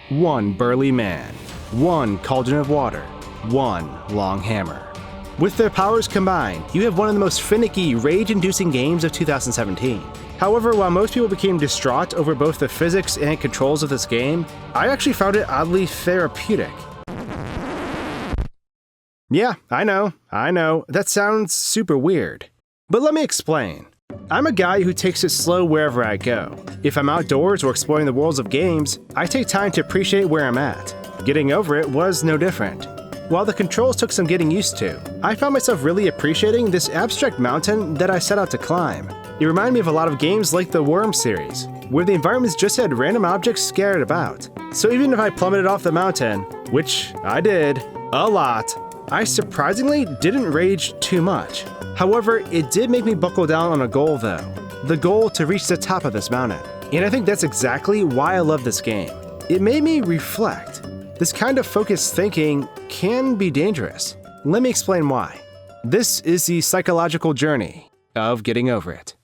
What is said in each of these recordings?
one burly man, one cauldron of water, one long hammer. With their powers combined, you have one of the most finicky, rage-inducing games of 2017. However, while most people became distraught over both the physics and controls of this game, I actually found it oddly therapeutic. Yeah, I know, that sounds super weird. But let me explain. I'm a guy who takes it slow wherever I go. If I'm outdoors or exploring the worlds of games, I take time to appreciate where I'm at. Getting over it was no different. While the controls took some getting used to, I found myself really appreciating this abstract mountain that I set out to climb. It reminded me of a lot of games like the Worm series, where the environments just had random objects scattered about. So even if I plummeted off the mountain, which I did, a lot, I surprisingly didn't rage too much. However, it did make me buckle down on a goal though. The goal to reach the top of this mountain. And I think that's exactly why I love this game. It made me reflect. This kind of focused thinking can be dangerous. Let me explain why. This is the psychological journey of getting over it.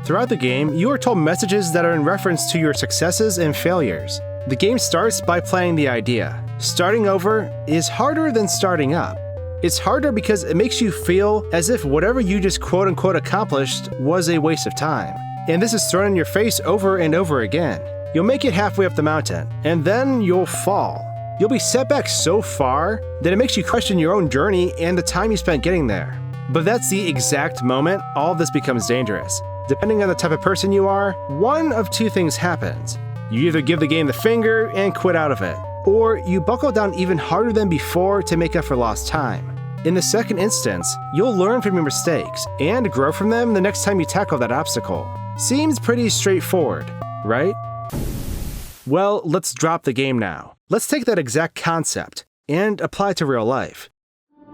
Throughout the game, you are told messages that are in reference to your successes and failures. The game starts by playing the idea. Starting over is harder than starting up. It's harder because it makes you feel as if whatever you just quote-unquote accomplished was a waste of time. And this is thrown in your face over and over again. You'll make it halfway up the mountain, and then you'll fall. You'll be set back so far that it makes you question your own journey and the time you spent getting there. But that's the exact moment all of this becomes dangerous. Depending on the type of person you are, one of two things happens. You either give the game the finger and quit out of it, or you buckle down even harder than before to make up for lost time. In the second instance, you'll learn from your mistakes and grow from them the next time you tackle that obstacle. Seems pretty straightforward, right? Well, let's drop the game now. Let's take that exact concept and apply it to real life.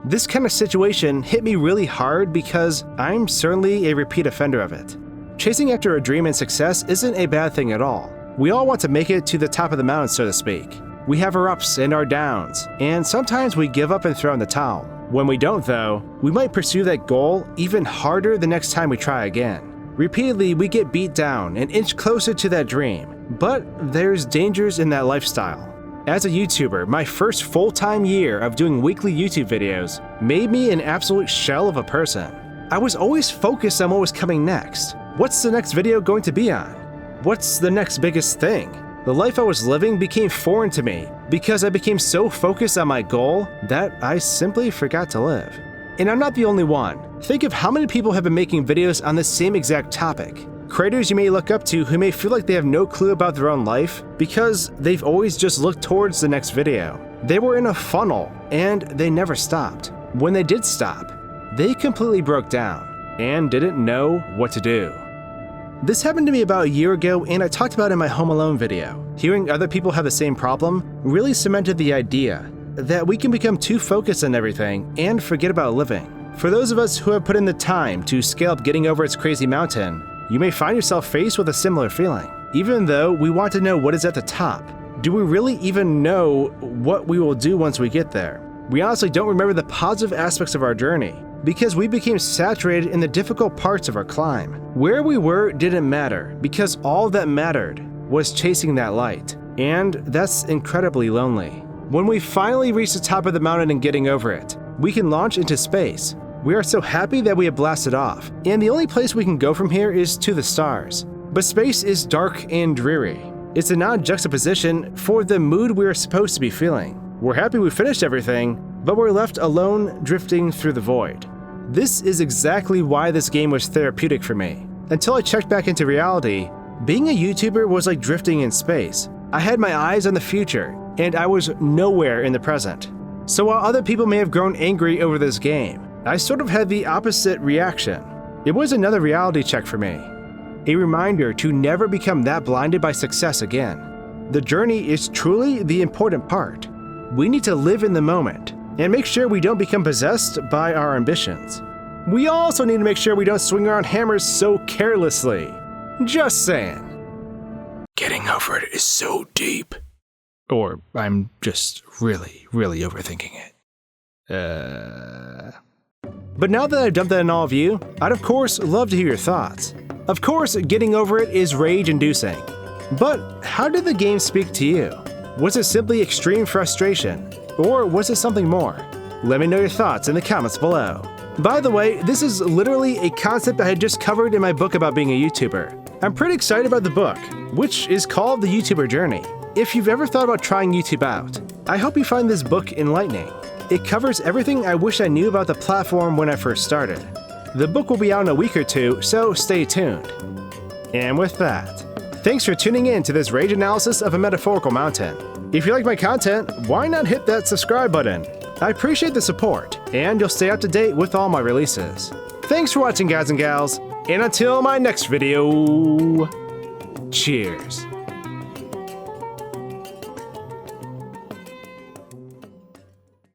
This kind of situation hit me really hard because I'm certainly a repeat offender of it. Chasing after a dream and success isn't a bad thing at all. We all want to make it to the top of the mountain, so to speak. We have our ups and our downs, and sometimes we give up and throw in the towel. When we don't, though, we might pursue that goal even harder the next time we try again. Repeatedly, we get beat down and inch closer to that dream, but there's dangers in that lifestyle. As a YouTuber, my first full-time year of doing weekly YouTube videos made me an absolute shell of a person. I was always focused on what was coming next. What's the next video going to be on? What's the next biggest thing? The life I was living became foreign to me because I became so focused on my goal that I simply forgot to live. And I'm not the only one. Think of how many people have been making videos on this same exact topic. Creators you may look up to who may feel like they have no clue about their own life because they've always just looked towards the next video. They were in a funnel and they never stopped. When they did stop, they completely broke down and didn't know what to do. This happened to me about a year ago and I talked about it in my Home Alone video. Hearing other people have the same problem really cemented the idea that we can become too focused on everything and forget about living. For those of us who have put in the time to scale up getting over its crazy mountain, you may find yourself faced with a similar feeling. Even though we want to know what is at the top, do we really even know what we will do once we get there? We honestly don't remember the positive aspects of our journey because we became saturated in the difficult parts of our climb. Where we were didn't matter because all that mattered was chasing that light. And that's incredibly lonely. When we finally reach the top of the mountain and getting over it, we can launch into space. We are so happy that we have blasted off, and the only place we can go from here is to the stars. But space is dark and dreary. It's a non-juxtaposition for the mood we are supposed to be feeling. We're happy we finished everything, but we're left alone drifting through the void. This is exactly why this game was therapeutic for me. Until I checked back into reality, being a YouTuber was like drifting in space. I had my eyes on the future, and I was nowhere in the present. So while other people may have grown angry over this game, I sort of had the opposite reaction. It was another reality check for me. A reminder to never become that blinded by success again. The journey is truly the important part. We need to live in the moment and make sure we don't become possessed by our ambitions. We also need to make sure we don't swing around hammers so carelessly. Just saying. Getting over it is so deep. Or I'm just really overthinking it. But now that I've dumped that on all of you, I'd of course love to hear your thoughts. Of course, getting over it is rage-inducing. But how did the game speak to you? Was it simply extreme frustration? Or was it something more? Let me know your thoughts in the comments below. By the way, this is literally a concept I had just covered in my book about being a YouTuber. I'm pretty excited about the book, which is called The YouTuber Journey. If you've ever thought about trying YouTube out, I hope you find this book enlightening. It covers everything I wish I knew about the platform when I first started. The book will be out in a week or two, so stay tuned. And with that, thanks for tuning in to this rage analysis of a metaphorical mountain. If you like my content, why not hit that subscribe button? I appreciate the support, and you'll stay up to date with all my releases. Thanks for watching, guys and gals, and until my next video, cheers.